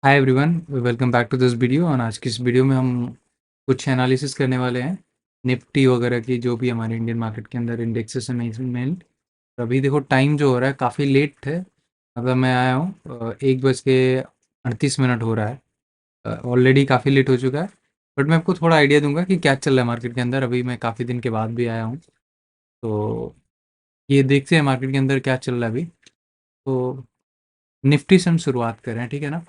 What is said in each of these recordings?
Hi everyone, welcome back to this video. और आज की इस वीडियो में हम कुछ एनालिसिस करने वाले हैं निफ्टी वगैरह की, जो भी हमारे इंडियन मार्केट के अंदर इंडेक्सेस हैं मेन। अभी देखो टाइम जो हो रहा है काफ़ी लेट है। मतलब मैं आया हूँ 1:38 हो रहा है। ऑलरेडी काफ़ी लेट हो चुका है। बट मैं आपको थोड़ा आइडिया दूंगा कि क्या चल रहा है मार्केट के अंदर। अभी मैं काफ़ी दिन के बाद भी आया हूँ, तो ये देखते हैं मार्केट के अंदर क्या चल रहा है अभी। तो निफ्टी से हम शुरुआत करें, ठीक है ना।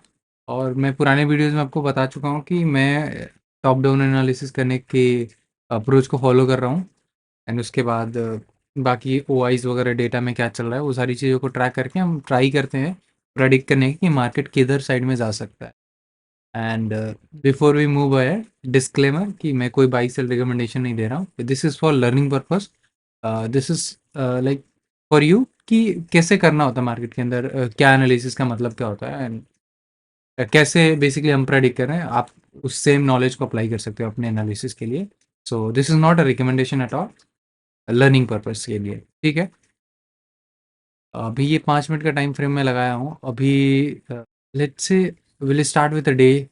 और मैं पुराने वीडियोस में आपको बता चुका हूँ कि मैं टॉप डाउन एनालिसिस करने की अप्रोच को फॉलो कर रहा हूँ। एंड उसके बाद बाकी ओआईज वगैरह डेटा में क्या चल रहा है वो सारी चीज़ों को ट्रैक करके हम ट्राई करते हैं प्रेडिक्ट करने की कि मार्केट किधर साइड में जा सकता है। And before we move ahead, disclaimer कि मैं कोई बाई सेल रिकमेंडेशन नहीं दे रहा हूँ। This is for learning purpose. This is like for you कि कैसे करना होता है मार्केट के अंदर, क्या एनालिसिस का मतलब क्या होता है, एंड कैसे बेसिकली हम प्रेडिक्ट कर रहे हैं। आप उस सेम नॉलेज को अप्लाई कर सकते हो अपने एनालिसिस के लिए। So this is not a recommendation at all, learning purpose के लिए, ठीक है। अभी ये 5 मिनट का टाइम फ्रेम में लगाया हूँ अभी। Let's say will start with a day,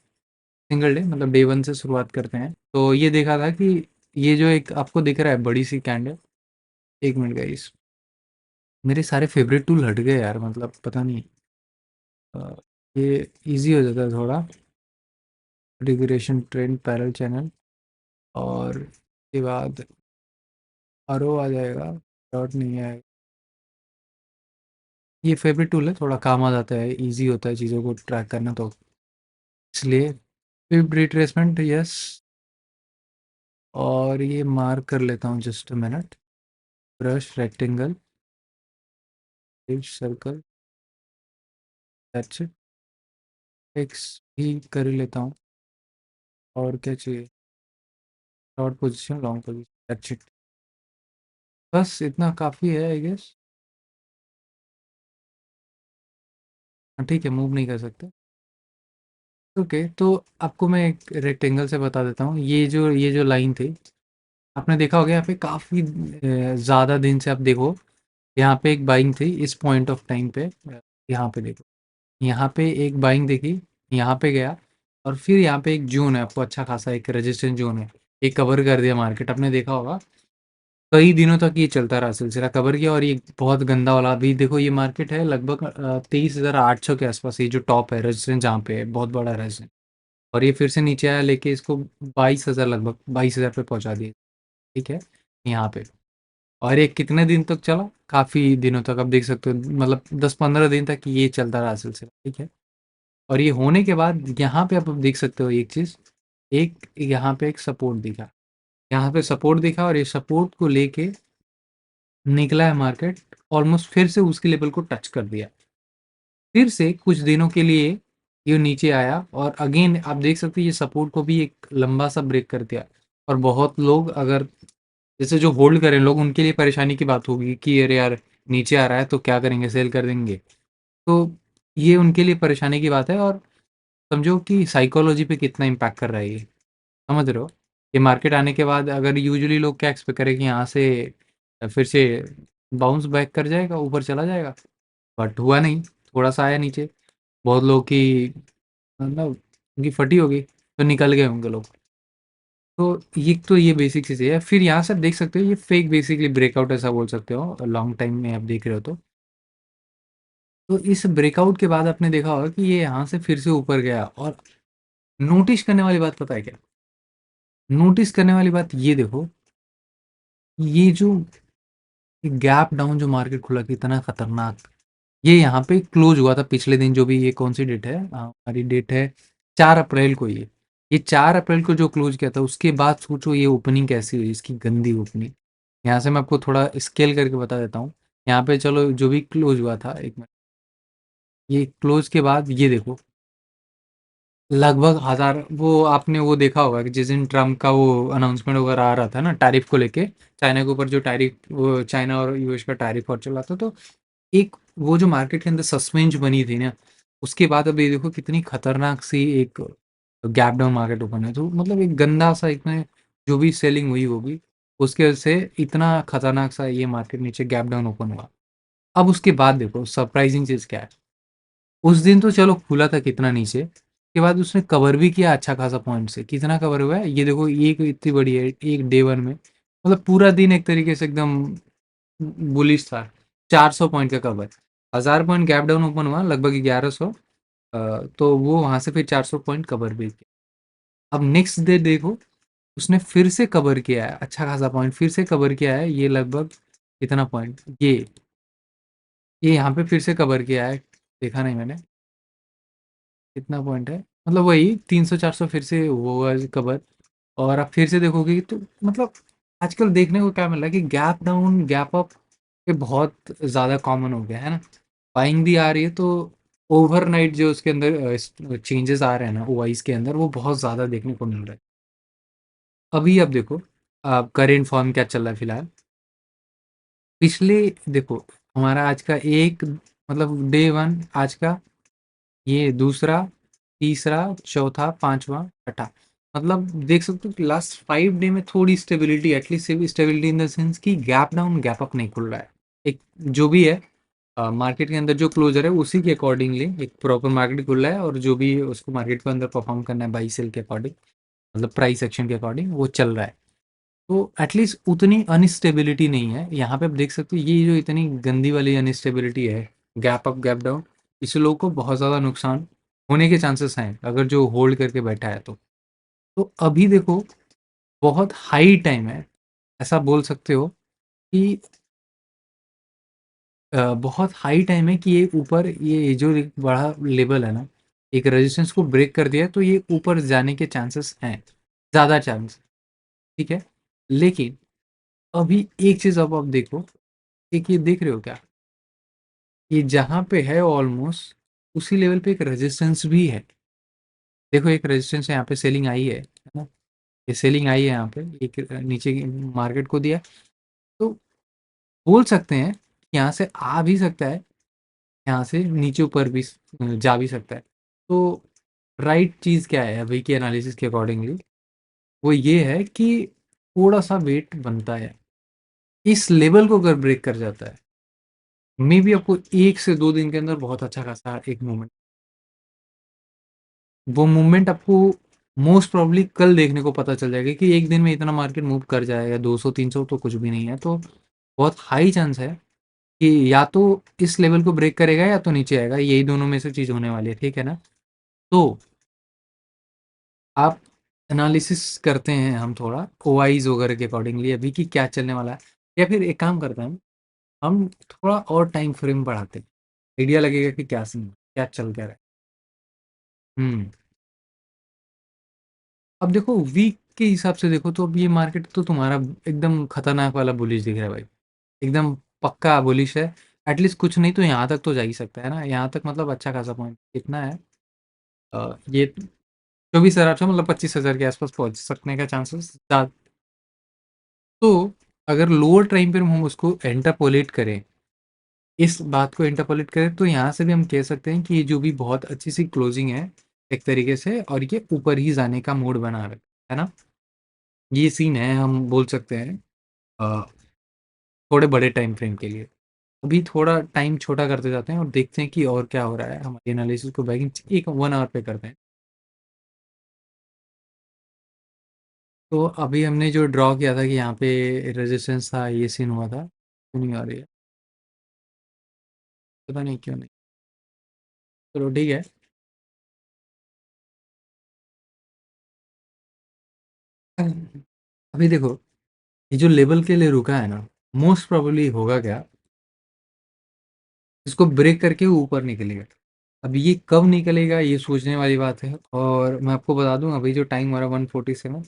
single day, मतलब डे वन से शुरुआत करते हैं। तो ये देखा था कि ये जो एक आपको दिख रहा है बड़ी सी कैंडल, 1 मिनट गाइस, मेरे सारे फेवरेट टूल हट गए यार, मतलब पता नहीं। अ, ये इजी हो जाता है थोड़ा। कॉन्फ़िगरेशन, ट्रेंड, पैरेलल चैनल, और उसके बाद आरओ आ जाएगा, डॉट नहीं आएगा। ये फेवरेट टूल है, थोड़ा काम आ जाता है, इजी होता है चीज़ों को ट्रैक करना, तो इसलिए फिब रिट्रेसमेंट यस। और ये मार्क कर लेता हूँ, just a minute. Brush, rectangle, circle, that's it. X भी कर ही लेता हूँ। और क्या चाहिए? Short position, long position, that's it. बस इतना काफ़ी है आई गेस। हाँ ठीक है, मूव नहीं कर सकते। ओके, तो आपको मैं एक रेक्टेंगल से बता देता हूँ। ये जो लाइन थी, आपने देखा होगा यहाँ पे काफ़ी ज़्यादा दिन से। आप देखो यहाँ पे एक बाइंग थी इस पॉइंट ऑफ टाइम पे। यहाँ पे देखो, यहाँ पे एक बाइंग देखी, यहाँ पे गया, और फिर यहाँ पे एक जोन है, आपको अच्छा खासा एक रेजिस्टेंस जोन है, ये कवर कर दिया मार्केट। आपने देखा होगा कई दिनों तक ये चलता रहा, सिलसिला कवर किया। और ये बहुत गंदा वाला, अभी देखो ये मार्केट है लगभग 23,800 के आसपास। ये जो टॉप है रेजिस्टेंस, जहाँ पे है बहुत बड़ा रेजिस्टेंस, और ये फिर से नीचे आया लेके इसको 22,000, लगभग 22,000 पे पहुंचा दिया, ठीक है, यहाँ पे। और ये कितने दिन तक चला? काफ़ी दिनों तक, आप देख सकते हो, मतलब 10-15 दिन तक ये चलता रहा सिलसिला, ठीक है। और ये होने के बाद यहाँ पे आप देख सकते हो एक चीज़, एक यहाँ पे एक सपोर्ट दिखा, यहाँ पे सपोर्ट दिखा, और ये सपोर्ट को लेके निकला है मार्केट, ऑलमोस्ट फिर से उसके लेवल को टच कर दिया। फिर से कुछ दिनों के लिए ये नीचे आया, और अगेन आप देख सकते हो ये सपोर्ट को भी एक लंबा सा ब्रेक कर दिया। और बहुत लोग, अगर जैसे जो होल्ड करें लोग, उनके लिए परेशानी की बात होगी कि अरे यार नीचे आ रहा है तो क्या करेंगे, सेल कर देंगे। तो ये उनके लिए परेशानी की बात है। और समझो कि साइकोलॉजी पे कितना इम्पैक्ट कर रहा है ये, समझ रहे हो। ये मार्केट आने के बाद अगर यूजुअली लोग क्या एक्सपेक्ट करें कि यहाँ से फिर से बाउंस बैक कर जाएगा, ऊपर चला जाएगा, बट हुआ नहीं। थोड़ा सा आया नीचे, बहुत लोग की मतलब उनकी फटी होगी, तो निकल गए होंगे लोग। तो ये बेसिक चीज़ें है। फिर यहाँ से आप देख सकते हो ये फेक बेसिकली ब्रेकआउट, ऐसा बोल सकते हो, लॉन्ग टाइम में आप देख रहे हो तो इस ब्रेकआउट के बाद आपने देखा होगा कि ये यहाँ से फिर से ऊपर गया। और नोटिस करने वाली बात पता है क्या? नोटिस करने वाली बात ये देखो, ये जो गैप डाउन जो मार्केट खुला, कितना खतरनाक। ये यहाँ पे क्लोज हुआ था पिछले दिन, जो भी, ये कौन सी डेट है? हमारी डेट है 4 अप्रैल को। ये 4 अप्रैल को जो क्लोज किया था, उसके बाद सोचो ये ओपनिंग कैसी हुई, इसकी गंदी ओपनिंग। यहाँ से मैं आपको थोड़ा स्केल करके बता देता हूँ। यहाँ पे चलो जो भी क्लोज हुआ था, एक मिनट, ये क्लोज के बाद ये देखो, लगभग 1,000। वो आपने वो देखा होगा कि जिस दिन ट्रम्प का वो अनाउंसमेंट वगैरह आ रहा था ना, टैरिफ को लेके, चाइना के ऊपर जो टैरिफ, वो चाइना और यूएस का टैरिफ और चल रहा था, तो एक वो जो मार्केट के अंदर सस्पेंस बनी थी ना, उसके बाद अब ये देखो कितनी खतरनाक सी एक गैप डाउन मार्केट ओपन है। तो मतलब एक गंदा सा, इतना जो भी सेलिंग हुई होगी उसके वजह से इतना खतरनाक सा ये मार्केट नीचे गैप डाउन ओपन हुआ। अब उसके बाद देखो सरप्राइजिंग चीज़ क्या है। उस दिन तो चलो खुला था कितना नीचे, उसके बाद उसने कवर भी किया अच्छा खासा पॉइंट से। कितना कवर हुआ है ये देखो, एक इतनी बड़ी है एक डे वन में, मतलब पूरा दिन एक तरीके से एकदम बुलिश था। 400 पॉइंट का cover, 1000 point gap down open हुआ लगभग 1100। तो वो वहां से फिर 400 पॉइंट कवर भी किया। अब नेक्स्ट डे देखो, उसने फिर से कवर किया है अच्छा खासा पॉइंट, फिर से कवर किया है ये लगभग कितना पॉइंट, ये यहाँ पे फिर से कवर किया है। देखा नहीं मैंने कितना पॉइंट है, मतलब वही 300 400 फिर से हुआ कवर। और आप फिर से देखोगे तो मतलब आजकल देखने को क्या मिल रहा है कि गैप डाउन गैप अप ये बहुत ज़्यादा कॉमन हो गया है ना। बाइंग भी आ रही है तो ओवरनाइट जो उसके अंदर चेंजेस आ रहे हैं ना ओआईस के अंदर, वो बहुत ज़्यादा देखने को मिल रहा है। अभी अब देखो, अब करेंट फॉर्म क्या चल रहा है फिलहाल। पिछले देखो, हमारा आज का एक मतलब डे वन आज का, ये दूसरा, तीसरा, चौथा, पांचवा, छठा, मतलब देख सकते हो कि लास्ट 5 डे में थोड़ी stability, at least stability in the sense कि गैप डाउन गैप अप नहीं खुल रहा है। एक जो भी है मार्केट के अंदर जो क्लोजर है उसी के अकॉर्डिंगली एक प्रॉपर मार्केट खुल रहा है, और जो भी उसको मार्केट के अंदर परफॉर्म करना है बाई सेल के अकॉर्डिंग, मतलब प्राइस एक्शन के अकॉर्डिंग वो चल रहा है। तो एटलीस्ट उतनी अनस्टेबिलिटी नहीं है यहाँ पे। आप देख सकते हो ये जो इतनी गंदी वाली अनस्टेबिलिटी है, गैप अप गैप डाउन, इससे लोगों को बहुत ज़्यादा नुकसान होने के चांसेस हैं अगर जो होल्ड करके बैठा है तो अभी देखो बहुत हाई टाइम है, ऐसा बोल सकते हो कि बहुत हाई टाइम है कि ये ऊपर, ये जो एक बड़ा लेवल है ना, एक रेजिस्टेंस को ब्रेक कर दिया है, तो ये ऊपर जाने के चांसेस हैं, ज़्यादा चांस। ठीक है, लेकिन अभी एक चीज़ अब आप देखो, एक ये देख रहे हो क्या, ये जहाँ पे है ऑलमोस्ट उसी लेवल पे एक रेजिस्टेंस भी है। देखो एक रेजिस्टेंस है यहाँ पे, सेलिंग आई है ना, ये सेलिंग आई है यहाँ पे, एक नीचे मार्केट को दिया। तो बोल सकते हैं कि यहाँ से आ भी सकता है, यहाँ से नीचे ऊपर भी जा भी सकता है। तो राइट चीज़ क्या है अभी के एनालिसिस के अकॉर्डिंगली, वो ये है कि थोड़ा सा वेट बनता है, इस लेवल को अगर ब्रेक कर जाता है मे बी आपको 1 से 2 दिन के अंदर बहुत अच्छा खासा एक मूवमेंट, वो मूवमेंट आपको मोस्ट प्रोबेबली कल देखने को पता चल जाएगा कि एक दिन में इतना मार्केट मूव कर जाएगा। 200 300 तो कुछ भी नहीं है, तो बहुत हाई चांस है कि या तो इस लेवल को ब्रेक करेगा या तो नीचे आएगा, यही दोनों में से चीज़ होने वाली है। ठीक है ना, तो आप एनालिसिस करते हैं हम थोड़ा ओआईज वगैरह के अकॉर्डिंगली अभी कि क्या चलने वाला है, या फिर एक काम करते हैं हम थोड़ा और टाइम फ्रेम बढ़ाते हैं, आइडिया लगेगा कि क्या सीन क्या चल क्या रहा है। हम्म। अब देखो वीक के हिसाब से देखो तो अब ये मार्केट तो तुम्हारा एकदम खतरनाक वाला बुलिश दिख रहा है भाई, एकदम पक्का बुलिश है। एटलीस्ट कुछ नहीं तो यहाँ तक तो जा ही सकता है ना, यहाँ तक मतलब अच्छा खासा पॉइंट कितना है, ये 24,800 मतलब 25,000 के आसपास पहुंच सकने का चांसेस। तो अगर लोअर टाइम पे हम उसको इंटरपोलेट करें, इस बात को इंटरपोलेट करें, तो यहाँ से भी हम कह सकते हैं कि ये जो भी बहुत अच्छी सी क्लोजिंग है एक तरीके से, और ये ऊपर ही जाने का मूड बना रहा है ना, ये सीन है हम बोल सकते हैं अ, थोड़े बड़े टाइम फ्रेम के लिए। अभी थोड़ा टाइम छोटा करते जाते हैं और देखते हैं कि और क्या हो रहा है, हमारे एनालिसिस को बैगिंग एक 1 आवर पे करते हैं। तो अभी हमने जो ड्रॉ किया था कि यहाँ पे रेजिस्टेंस था, ये सीन हुआ था, क्यों नहीं आ रही है पता नहीं क्यों नहीं। चलो ठीक है। अभी देखो ये जो लेवल के लिए रुका है ना, मोस्ट प्रोबेबली होगा क्या, इसको ब्रेक करके वो ऊपर निकलेगा। अब ये कब निकलेगा ये सोचने वाली बात है, और मैं आपको बता दूं अभी जो टाइम हमारा 147,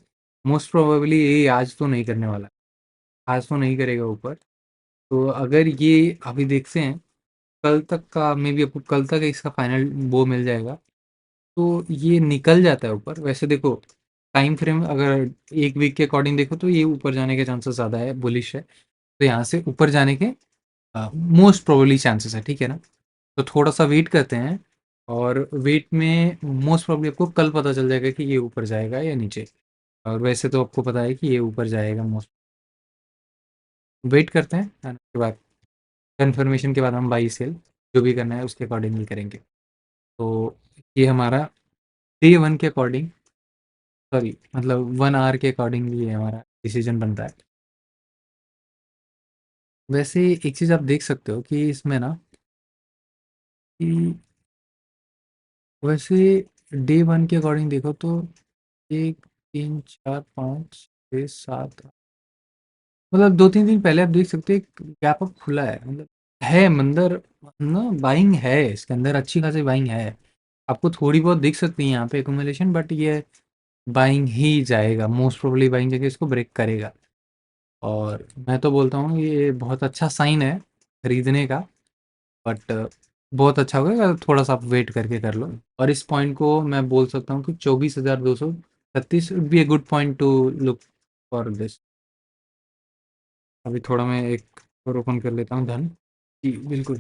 मोस्ट प्रोबेबली ये आज तो नहीं करने वाला, आज तो नहीं करेगा ऊपर। तो अगर ये अभी देखते हैं कल तक का, मे बी आपको कल तक इसका फाइनल वो मिल जाएगा, तो ये निकल जाता है ऊपर। वैसे देखो टाइम फ्रेम अगर एक वीक के अकॉर्डिंग देखो तो ये ऊपर जाने के चांसेस ज़्यादा है, बुलिश है, तो यहाँ से ऊपर जाने के मोस्ट प्रोबेबली चांसेस है। ठीक है ना, तो थोड़ा सा वेट करते हैं, और वेट में मोस्ट प्रोबेबली आपको कल पता चल जाएगा कि ये ऊपर जाएगा या नीचे। और वैसे तो आपको पता है कि ये ऊपर जाएगा मोस्ट। वेट करते हैं and उसके बाद कंफर्मेशन के बाद हम बाई सेल जो भी करना है उसके अकॉर्डिंगली करेंगे। तो ये हमारा डे वन के अकॉर्डिंग, सॉरी मतलब 1 आवर के अकॉर्डिंग ये हमारा डिसीजन बनता है। वैसे एक चीज़ आप देख सकते हो कि इसमें ना कि वैसे डे वन के अकॉर्डिंग देखो तो 1 3 4 5 6 7, मतलब 2 3 दिन पहले आप देख सकते हो एक गैप अप खुला है, मतलब है मंदर ना, बाइंग है इसके अंदर, अच्छी खासी बाइंग है। आपको थोड़ी बहुत दिख सकती है यहाँ पे एकुमुलेशन, बट ये बाइंग ही जाएगा, मोस्ट प्रोबेबली बाइंग जगह इसको ब्रेक करेगा। और मैं तो बोलता हूँ ये बहुत अच्छा साइन है खरीदने का, बट बहुत अच्छा होगा अगर थोड़ा सा आप वेट करके कर लो। और इस पॉइंट को मैं बोल सकता हूँ कि 24,236 would be a good point two look for this. अभी थोड़ा मैं एक और ओपन कर लेता हूँ धन। जी बिल्कुल।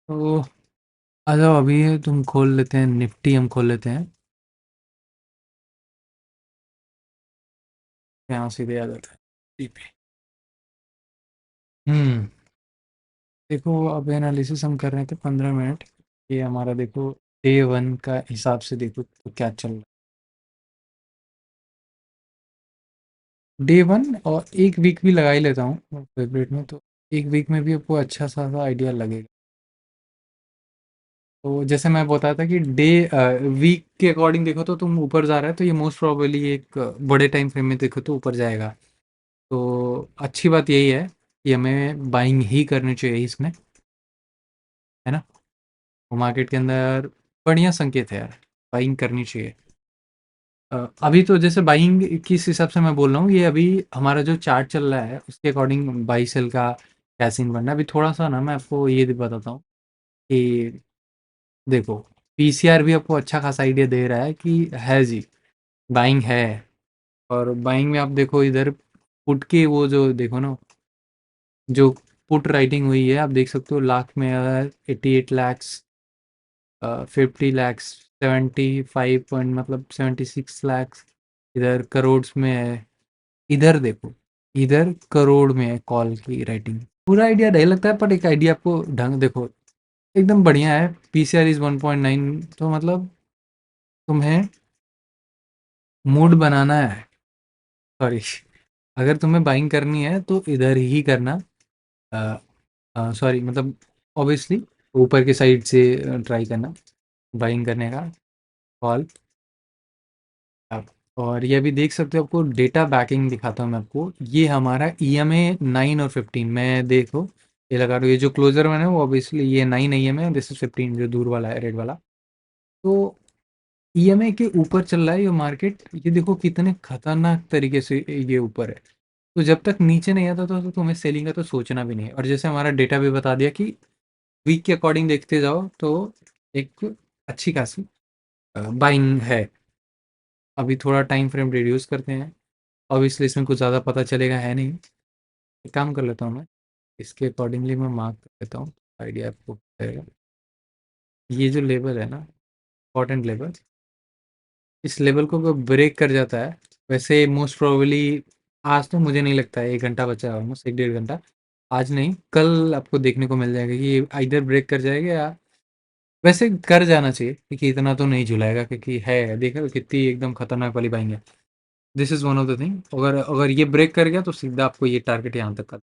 तो आ जाओ, अभी तुम खोल लेते हैं निफ्टी, हम खोल लेते हैं, यहाँ सीधे आ जाता है निफ्टी पे। हम्म। देखो अब एनालिसिस हम कर रहे थे 15 मिनट, ये हमारा देखो डे वन का हिसाब से देखो तो क्या चल रहा है डे वन, और एक वीक भी लगा ही लेता हूँ फेवरेट में, तो एक वीक में भी आपको अच्छा सा आइडिया लगेगा। तो जैसे मैं बताया था कि डे वीक के अकॉर्डिंग देखो तो तुम ऊपर जा रहा है, तो ये मोस्ट प्रोबेबली एक बड़े टाइम फ्रेम में देखो तो ऊपर जाएगा। तो अच्छी बात यही है कि हमें बाइंग ही करनी चाहिए इसमें, है ना। वो मार्केट के अंदर बढ़िया संकेत है यार, बाइंग करनी चाहिए। अभी तो जैसे बाइंग किस हिसाब से मैं बोल रहा हूँ, ये अभी हमारा जो चार्ट चल रहा है उसके अकॉर्डिंग बाई सेल का क्या सीन बनना है। अभी थोड़ा सा ना मैं आपको ये बताता हूँ कि देखो पीसीआर भी आपको अच्छा खासा आइडिया दे रहा है कि है जी, बाइंग है। और बाइंग में आप देखो इधर पुट के वो जो देखो ना, जो पुट राइटिंग हुई है आप देख सकते हो लाख में, 88 लैक्स, 50 लैक्स, 75 पॉइंट मतलब 76 लैक्स, इधर करोड़ में है। इधर देखो, इधर करोड़ में है कॉल की राइटिंग। पूरा आइडिया नहीं लगता है, पर एक आइडिया आपको ढंग देखो एकदम बढ़िया है। पीसीआर इज 1.9, तो मतलब तुम्हें मूड बनाना है, सॉरी, अगर तुम्हें बाइंग करनी है तो इधर ही करना। सॉरी मतलब ऑब्वियसली ऊपर के साइड से ट्राई करना बाइंग करने का कॉल। आप और ये भी देख सकते हो, आपको डेटा बैकिंग दिखाता हूँ मैं आपको, ये हमारा ईएमए 9 और 15 मैं देखो, ये लगा रहा हूँ, ये जो क्लोजर वन है वो ऑब्वियसली ये 9 ईएमए, दिस इज 15 जो दूर वाला है रेड वाला। तो ईएमए के ऊपर चल रहा है ये मार्केट, ये देखो कितने खतरनाक तरीके से ये ऊपर है। तो जब तक नीचे नहीं आता तो तुम्हें सेलिंग का तो सोचना भी नहीं है। और जैसे हमारा डेटा भी बता दिया कि वीक के अकॉर्डिंग देखते जाओ तो एक अच्छी खासी बाइंग है। अभी थोड़ा टाइम फ्रेम रिड्यूस करते हैं, ऑब्वियसली इसमें कुछ ज़्यादा पता चलेगा है नहीं। एक काम कर लेता हूँ मैं, इसके अकॉर्डिंगली मैं मार्क कर लेता हूँ, आइडिया आपको रहेगा। ये जो लेवल है ना, इंपॉर्टेंट लेवल, इस लेवल को ब्रेक कर जाता है, वैसे मोस्ट प्रोबेबली आज तो मुझे नहीं लगता है, 1 घंटा बचा है ऑलमोस्ट, 1 1.5 घंटा, आज नहीं कल आपको देखने को मिल जाएगा कि ये इधर ब्रेक कर जाएगा, या वैसे कर जाना चाहिए क्योंकि इतना तो नहीं झुलाएगा, क्योंकि है देखा कितनी एकदम खतरनाक वाली बाइंग है। This is one of the thing, अगर अगर ये ब्रेक कर गया तो सीधा आपको ये टारगेट यहाँ तक का।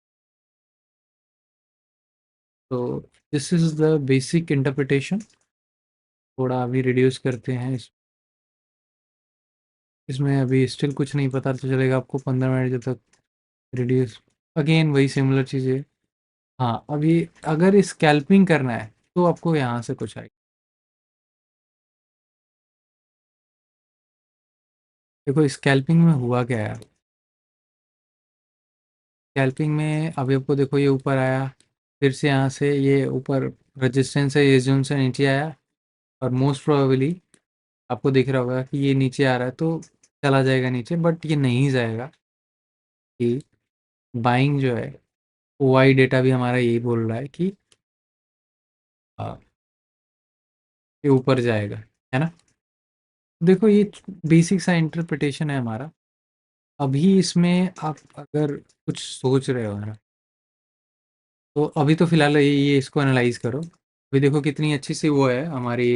तो this is the basic interpretation. थोड़ा अभी रिड्यूस करते हैं इसमें अभी स्टिल कुछ नहीं पता तो चलेगा आपको 15 मिनट जब तक रिड्यूस, अगेन वही सिमिलर चीज़ें। हाँ अभी अगर स्कैल्पिंग करना है तो आपको यहाँ से कुछ आएगा। देखो स्कैल्पिंग में हुआ क्या है, स्कैल्पिंग में अभी आपको देखो ये ऊपर आया, फिर से यहाँ से ये ऊपर रेजिस्टेंस है, ये जोन से नीचे आया, और मोस्ट प्रोबेबली आपको दिख रहा होगा कि ये नीचे आ रहा है तो चला जाएगा नीचे, बट ये नहीं जाएगा कि बाइंग जो है, ओआई डेटा भी हमारा यही बोल रहा है कि ये ऊपर जाएगा, है ना। देखो ये बेसिक सा इंटरप्रिटेशन है हमारा। अभी इसमें आप अगर कुछ सोच रहे हो ना, तो अभी तो फिलहाल ये इसको एनालाइज करो। अभी देखो कितनी अच्छी सी वो है हमारी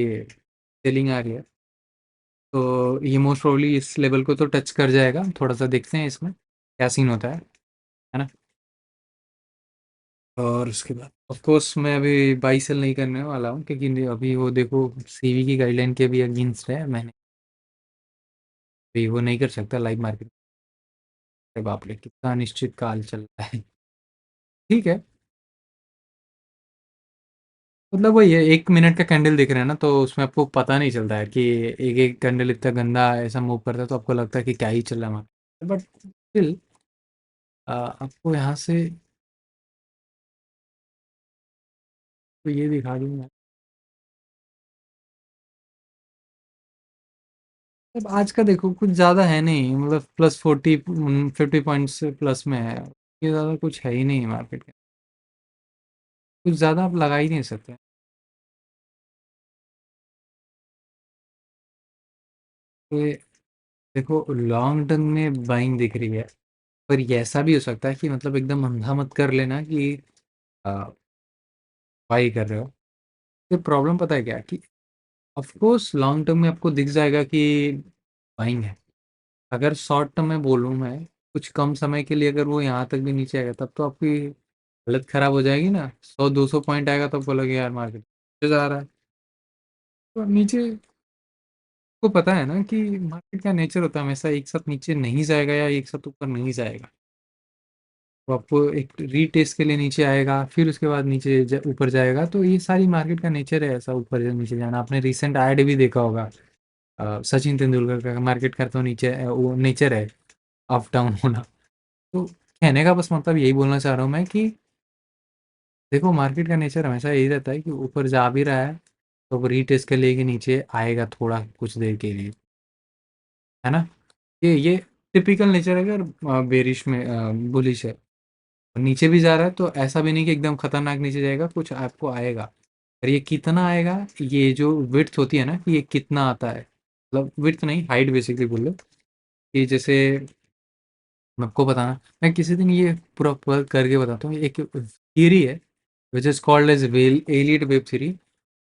सेलिंग आ रही है, तो ये मोस्ट प्रोबेबली इस लेवल को तो टच कर जाएगा। थोड़ा-सा देखते हैं इसमें क्या सीन होता है ना? और उसके बाद ऑफ कोर्स मैं अभी बाई सेल नहीं करने वाला हूँ, क्योंकि अभी वो देखो सेबी की गाइडलाइन के भी अगेंस्ट है। मैंने अभी वो नहीं कर सकता लाइव मार्केट। अरे बाप रे! कितना अनिश्चित काल चल रहा है। ठीक है, मतलब वही है, 1 मिनट का कैंडल दिख रहा है ना, तो उसमें आपको पता नहीं चलता है कि एक-एक कैंडल इतना गंदा ऐसा मूव करता है, तो आपको लगता है कि क्या ही चल रहा है वहाँ। बट स्टिल आपको यहाँ से तो ये दिखा दूँगा। अब आज का देखो कुछ ज़्यादा है नहीं, मतलब प्लस 50 पॉइंट्स प्लस में है। ये ज़्यादा कुछ है ही नहीं मार्केट के। कुछ ज़्यादा आप लगा ही नहीं सकते। तो ये देखो लॉन्ग टर्म में बाइंग दिख रही है, पर ये ऐसा भी हो सकता है कि मतलब एकदम अंधा मत कर लेना कि बाई कर रहे हो। ये प्रॉब्लम पता है क्या है कि ऑफ कोर्स लॉन्ग टर्म में आपको दिख जाएगा कि बाइंग है। अगर शॉर्ट टर्म में बोलूँ मैं, कुछ कम समय के लिए अगर वो यहाँ तक भी नीचे आएगा, तब तो आपकी हालत खराब हो जाएगी ना। 100-200 पॉइंट आएगा तो बोलोगे यार मार्केट नीचे जा रहा है। तो नीचे को पता है ना कि मार्केट का नेचर होता है, हमेशा एक साथ नीचे नहीं जाएगा या एक साथ ऊपर नहीं जाएगा। तो आपको एक रीटेस्ट के लिए नीचे आएगा, फिर उसके बाद नीचे ऊपर जाएगा। तो ये सारी मार्केट का नेचर है, ऐसा ऊपर या नीचे जाना। आपने रिसेंट ऐड भी देखा होगा सचिन तेंदुलकर का, मार्केट का तो नीचे वो नेचर है अप डाउन होना। तो कहने का बस मतलब यही बोलना चाह रहा हूँ मैं कि देखो मार्केट का नेचर हमेशा यही रहता है कि ऊपर जा भी रहा है तो वो रीटेस्ट के लिए कि नीचे आएगा थोड़ा कुछ देर के लिए, है ना? ये टिपिकल नेचर है अगर बेरिश में बुलिश है। नीचे भी जा रहा है तो ऐसा भी नहीं कि एकदम खतरनाक नीचे जाएगा, कुछ आपको आएगा। और ये कितना आएगा, ये जो विड्थ होती है ना कि ये कितना आता है, मतलब विड्थ नहीं हाइट बेसिकली बोल लो। कि जैसे मैं आपको बताना, मैं किसी दिन ये पूरा पूरा करके बताता हूँ। एक थियरी है which is called as Elliott wave theory.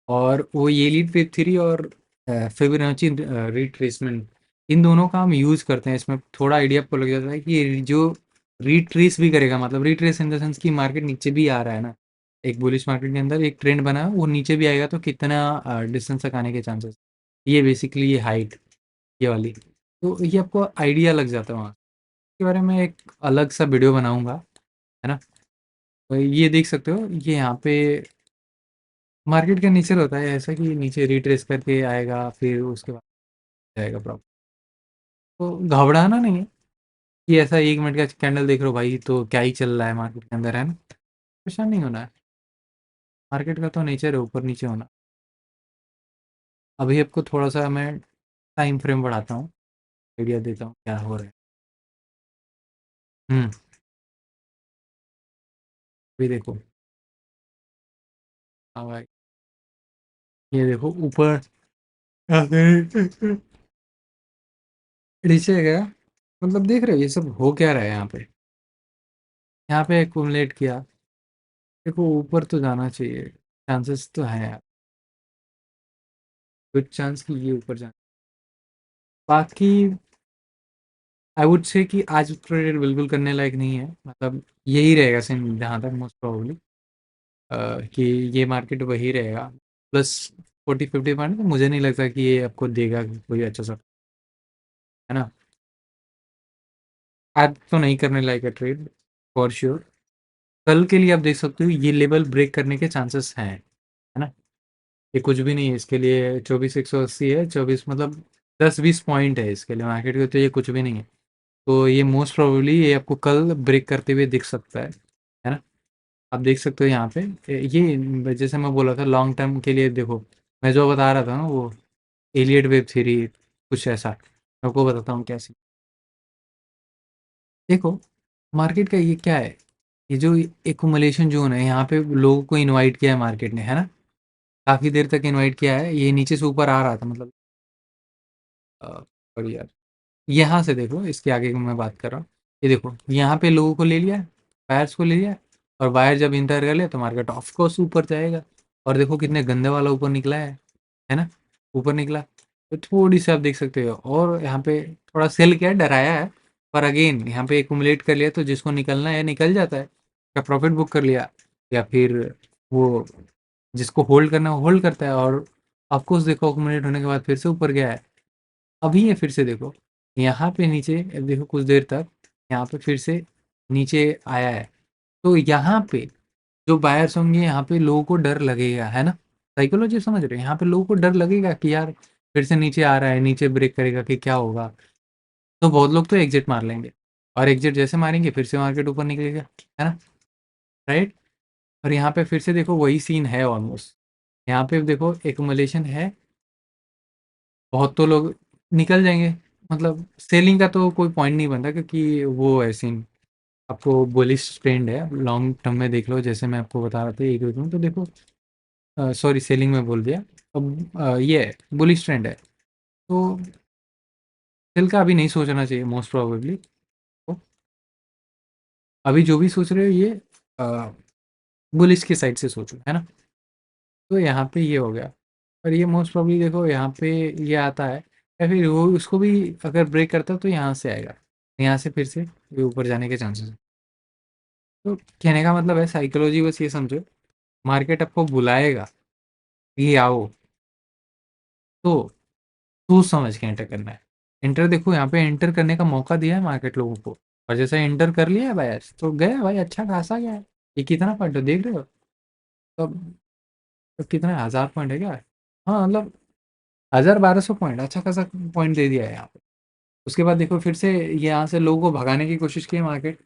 और वो एलियट वेब थ्योरी और फिबोनाची रिट्रेसमेंट, इन दोनों का हम यूज़ करते हैं। इसमें थोड़ा आइडिया आपको लग जाता है कि ये जो रिट्रेस भी करेगा, मतलब रिट्रेस इन द सेंस कि मार्केट नीचे भी आ रहा है ना, एक बुलिश मार्केट के अंदर एक ट्रेंड बना है, वो नीचे भी आएगा तो कितना डिस्टेंस तक आने के चांसेस। ये बेसिकली ये हाइट, ये वाली, तो ये आपको आइडिया लग जाता है वहाँ के बारे में। एक अलग सा वीडियो बनाऊंगा, है ना? तो ये देख सकते हो, ये यहाँ पे मार्केट का नेचर होता है ऐसा कि नीचे रिट्रेस करके आएगा, फिर उसके बाद जाएगा प्रॉपर। तो घबराना नहीं है कि ऐसा 1 मिनट का कैंडल देख रहे हो भाई तो क्या ही चल रहा है मार्केट के अंदर, है ना? परेशान नहीं होना है। मार्केट का तो नेचर है ऊपर नीचे होना। अभी आपको थोड़ा सा मैं टाइम फ्रेम बढ़ाता हूँ, आइडिया देता हूँ क्या हो रहा है। हम्म। अभी देखो, हाँ भाई, ये देखो ऊपर नीचे गया। मतलब देख रहे हो ये सब हो क्या रहा है यहाँ पे? यहाँ पे एक्यूमुलेट किया, देखो ऊपर तो जाना चाहिए, चांसेस तो है यार, गुड चांस कि ये ऊपर जाए। बाकी आई वुड से कि आज ट्रेड बिल्कुल करने लायक नहीं है, मतलब यही रहेगा सेम जहाँ तक मोस्ट प्रोबेबली कि ये मार्केट वही रहेगा प्लस 40-50 पॉइंट। तो मुझे नहीं लगता कि ये आपको देगा कोई अच्छा सा, है ना? आज तो नहीं करने लायक है ट्रेड फॉर श्योर। कल के लिए आप देख सकते हो ये लेवल ब्रेक करने के चांसेस हैं, है ना? ये कुछ भी नहीं है इसके लिए, 24,180 है, 24 मतलब 10-20 पॉइंट है इसके लिए मार्केट के, तो ये कुछ भी नहीं है। तो ये मोस्ट प्रोबेबली ये आपको कल ब्रेक करते हुए दिख सकता है ना? आप देख सकते हो यहाँ पे ये जैसे मैं बोला था लॉन्ग टर्म के लिए देखो, मैं जो बता रहा था ना वो एलियट वेब थ्योरी, कुछ ऐसा मैं आपको बताता हूँ कैसे। देखो मार्केट का ये क्या है, ये जो एकुमुलेशन जोन है, यहाँ पे लोगों को इनवाइट किया है मार्केट ने, है ना? काफ़ी देर तक इनवाइट किया है, ये नीचे से ऊपर आ रहा था मतलब और यार यहाँ से देखो, इसके आगे की मैं बात कर रहा हूँ। ये देखो यहाँ पे लोगों को ले लिया, बायर्स को ले लिया, और बायर जब इंटर कर लिया तो मार्केट ऑफ कोर्स ऊपर जाएगा। और देखो कितने गंदे वाला ऊपर निकला है ना? ऊपर निकला। तो थोड़ी सी आप देख सकते हो, और यहाँ पे थोड़ा सेल किया है, डराया है, पर अगेन यहाँ पे एक्यूमुलेट कर लिया तो जिसको निकलना है निकल जाता है, या प्रॉफिट बुक कर लिया, या फिर वो जिसको होल्ड करना है होल्ड करता है। और आपको देखो एक्यूमुलेट होने के बाद फिर से ऊपर गया है, अभी ये फिर से देखो यहाँ पे नीचे, अब देखो कुछ देर तक यहाँ पे फिर से नीचे आया है। तो यहाँ पे जो बायर्स होंगे, यहाँ पे लोगों को डर लगेगा, है ना? साइकोलॉजी समझ रहे हो? यहाँ पे लोगों को डर लगेगा कि यार फिर से नीचे आ रहा है, नीचे ब्रेक करेगा कि क्या होगा। तो बहुत लोग तो एग्जिट मार लेंगे, और एग्जिट जैसे मारेंगे फिर से मार्केट ऊपर निकलेगा, है ना? राइट। और यहाँ पे फिर से देखो वही सीन है ऑलमोस्ट। यहाँ पे देखो एक्युमुलेशन है, बहुत तो लोग निकल जाएंगे, मतलब सेलिंग का तो कोई पॉइंट नहीं बनता, क्योंकि वो है सीन। आपको बुलिश ट्रेंड है, लॉन्ग टर्म में देख लो, जैसे मैं आपको बता रहा था एक वीक में, तो देखो सॉरी सेलिंग में बोल दिया। अब ये है बुलिश ट्रेंड है, तो सेल का अभी नहीं सोचना चाहिए मोस्ट प्रोबेबली। तो अभी जो भी सोच रहे हो ये बुलिश की साइड से सोचो, है ना? तो यहाँ पे ये हो गया, और ये मोस्ट प्रोबेबली देखो यहाँ पे ये आता है, या फिर वो उसको भी अगर ब्रेक करता है तो यहाँ से आएगा, यहाँ से फिर से ये ऊपर जाने के चांसेस है। तो कहने का मतलब है साइकोलॉजी बस ये समझो, मार्केट आपको बुलाएगा, ये आओ, तो सोच समझ के एंटर करना है। एंटर देखो यहाँ पे एंटर करने का मौका दिया है मार्केट लोगों को, और जैसे एंटर कर लिया है बायर्स तो गया भाई, अच्छा खासा गया है। ये कितना पॉइंट है देख रहे हो? तो अब कितना 1000 पॉइंट है क्या? हाँ मतलब 1200 पॉइंट, अच्छा खासा पॉइंट दे दिया है यहाँ पे। उसके बाद देखो फिर से ये यहाँ से लोगों को भगाने की कोशिश की है मार्केट,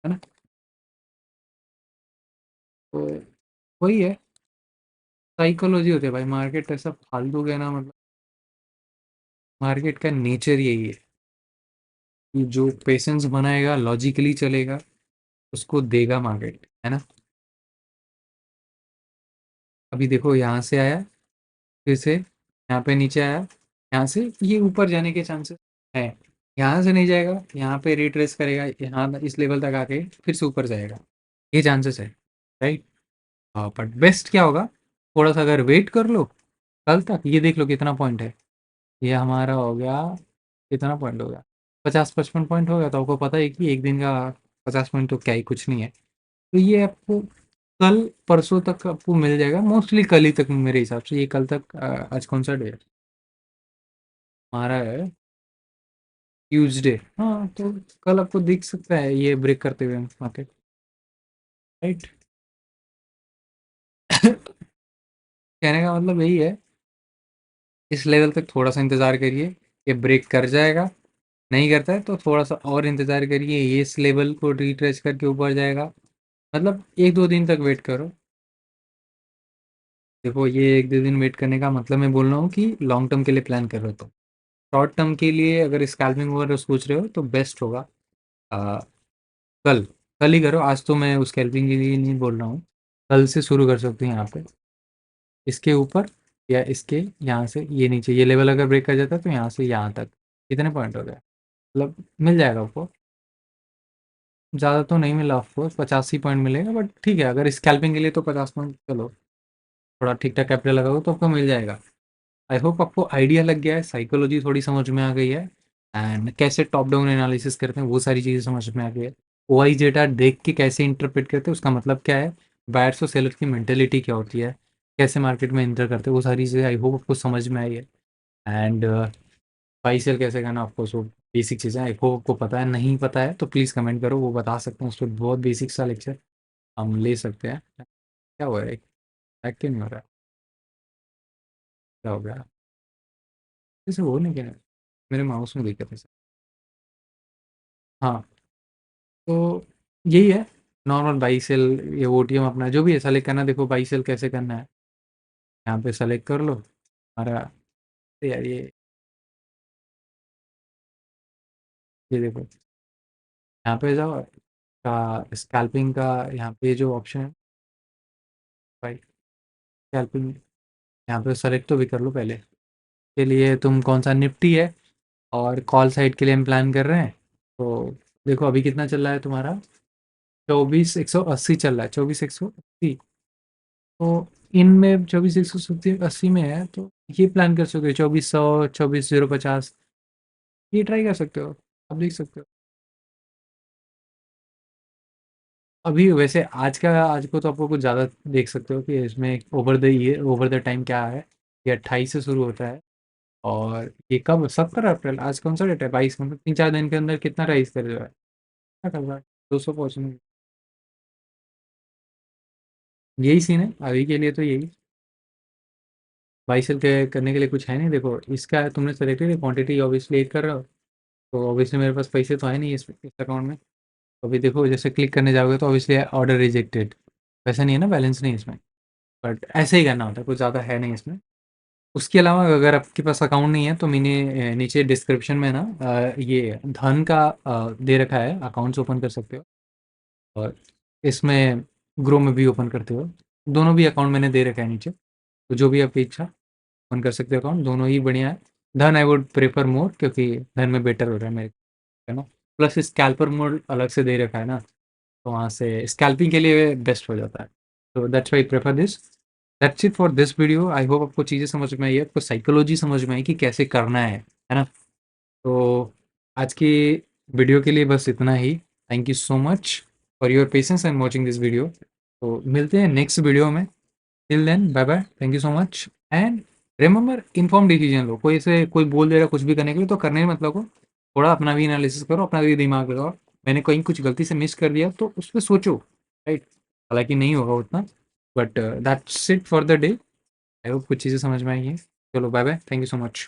है ना? तो वही है, साइकोलॉजी होती है भाई, मार्केट ऐसा फालतू गया ना, मतलब मार्केट का नेचर यही है कि जो पेशेंस बनाएगा, लॉजिकली चलेगा, उसको देगा मार्केट, है ना? अभी देखो यहाँ से आया, फिर से यहाँ पे नीचे आया, यहाँ से ये ऊपर जाने के चांसेस है। यहाँ से नहीं जाएगा, यहाँ पे रिट्रेस करेगा, यहाँ इस लेवल तक आके फिर से ऊपर जाएगा, ये चांसेस है, राइट? हाँ, बट बेस्ट क्या होगा, थोड़ा सा अगर वेट कर लो कल तक, ये देख लो कितना पॉइंट है, ये हमारा हो गया, कितना पॉइंट हो गया, 50-55 पॉइंट हो गया। तो आपको पता है कि एक दिन का 50 पॉइंट तो क्या ही कुछ नहीं है। तो ये आपको कल परसों तक आपको मिल जाएगा, मोस्टली कल ही तक मेरे हिसाब से, ये कल तक आज कौन सा डे है हमारा? है ट्यूसडे। हाँ तो कल आपको दिख सकता है ये ब्रेक करते हुए मार्केट, राइट? कहने का मतलब यही है, इस लेवल तक थोड़ा सा इंतज़ार करिए, ये ब्रेक कर जाएगा, नहीं करता है तो थोड़ा सा और इंतज़ार करिए, ये इस लेवल को रिट्रेस करके ऊपर जाएगा, मतलब 1-2 दिन तक वेट करो। देखो ये 1-2 दिन वेट करने का मतलब मैं बोल रहा हूँ कि लॉन्ग टर्म के लिए प्लान कर रहे हो, तो शॉर्ट टर्म के लिए अगर स्कैल्पिंग वगैरह सोच रहे हो तो बेस्ट होगा आ, कल कल ही करो, आज तो मैं उस स्कैल्पिंग के लिए नहीं बोल रहा हूँ, कल से शुरू कर सकते हैं यहाँ पे, इसके ऊपर या इसके यहाँ से ये नीचे, ये लेवल अगर ब्रेक कर जाता है तो यहाँ से यहाँ तक कितने पॉइंट हो गए, मतलब मिल जाएगा आपको। ज़्यादा तो नहीं मिला ऑफकोर्स, 85 पॉइंट मिलेगा, बट ठीक है, अगर स्कैल्पिंग के लिए तो 50 पॉइंट, चलो थोड़ा ठीक ठाक कैपिटल लगाओ तो आपको मिल जाएगा। आई होप आपको आइडिया लग गया है, साइकोलॉजी थोड़ी समझ में आ गई है, एंड कैसे टॉप डाउन एनालिसिस करते हैं वो सारी चीज़ें समझ में आ गई है। ओ आई डेटा देख के कैसे इंटरप्रेट करते हैं, उसका मतलब क्या है, बायर्स और सेलर की मेंटेलिटी क्या होती है, कैसे मार्केट में इंटर करते हैं, वो सारी चीज़ें आई होप आपको समझ में आई है। एंड बाई सेल कैसे करना, आपको सो बेसिक चीज़ें आई होप आपको पता है, नहीं पता है तो प्लीज़ कमेंट करो, वो बता सकते हैं, उस पर बहुत बेसिक सा लेक्चर हम ले सकते हैं। क्या हुआ है, एक्टिव नहीं हो रहा है, क्या हो गया? जैसे वो नहीं क्या, मेरे माउस में दिक्कत है सर। हाँ तो यही है, नॉर्मल बाई सेल, ये ओ टी एम अपना जो भी है सेलेक्ट करना, देखो बाई सेल कैसे करना है, यहाँ पे सेलेक्ट कर लो हमारा, यार ये देखो यहाँ पे जाओ का स्कैल्पिंग का, यहाँ पे जो ऑप्शन है भाई स्कैल्पिंग, यहाँ पे सेलेक्ट तो भी कर लो पहले, के लिए तुम कौन सा निफ्टी है, और कॉल साइड के लिए हम प्लान कर रहे हैं। तो देखो अभी कितना चल रहा है तुम्हारा, 24,180 चल रहा है, 24,180। तो इनमें 24,180 में है, तो ये प्लान कर सकते हो, 2400, 24,050, ये ट्राई कर सकते हो, आप देख सकते हो। अभी वैसे आज को तो आपको कुछ ज़्यादा देख सकते हो कि इसमें ओवर द टाइम क्या है। ये 28 से शुरू होता है, और ये कब 17 अप्रैल, आज कौन सा डेट है, 22, मतलब 3-4 दिन के अंदर कितना राइज कर रहा है, क्या कर रहा है, 200 पहुँचने। यही सीन है अभी के लिए, तो यही बाई सेल के करने के लिए कुछ है नहीं। देखो इसका तुमने सेलेक्टेड क्वांटिटी ऑब्वियसली एक कर रहे हो, तो ऑब्वियसली मेरे पास पैसे तो है नहीं इस अकाउंट में। अभी देखो जैसे क्लिक करने जाओगे तो ऑब्वियसली ऑर्डर रिजेक्टेड, वैसा नहीं है ना, बैलेंस नहीं है इसमें, बट ऐसे ही करना होता है, कुछ ज़्यादा है नहीं इसमें। उसके अलावा अगर आपके पास अकाउंट नहीं है तो मैंने नीचे डिस्क्रिप्शन में ना ये धन का दे रखा है, अकाउंट्स ओपन कर सकते हो, और इसमें ग्रो में भी ओपन करते हो। दोनों भी अकाउंट मैंने दे रखा है नीचे, तो जो भी आपकी इच्छा ओपन कर सकते हो अकाउंट, दोनों ही बढ़िया है। धन आई वुड प्रेफर मोर, क्योंकि धन में बेटर हो रहा है मेरे, है ना। प्लस स्कैल्पर मोड अलग से दे रखा है ना, तो वहाँ से स्कैल्पिंग के लिए बेस्ट हो जाता है। तो that's why prefer this. That's it for this video. I hope आपको चीज़ें समझ में आई है, आपको साइकोलॉजी समझ में आई कि कैसे करना है ना। तो आज की वीडियो के लिए बस इतना ही। Thank you so much for your patience and watching this video. तो मिलते हैं नेक्स्ट वीडियो में। Till then bye bye, thank you so much, and remember inform decision लो। कोई से कोई बोल दे रहा है कुछ भी करने के लिए, तो करने मतलब को थोड़ा अपना भी एनालिसिस करो, अपना भी दिमाग लगाओ। मैंने कहीं कुछ गलती से मिस कर दिया तो उस पर सोचो, राइट। हालांकि नहीं होगा उतना, but that's it for the day. I hope कुछ चीज़ें समझ में आई हैं। चलो bye bye, thank you so much.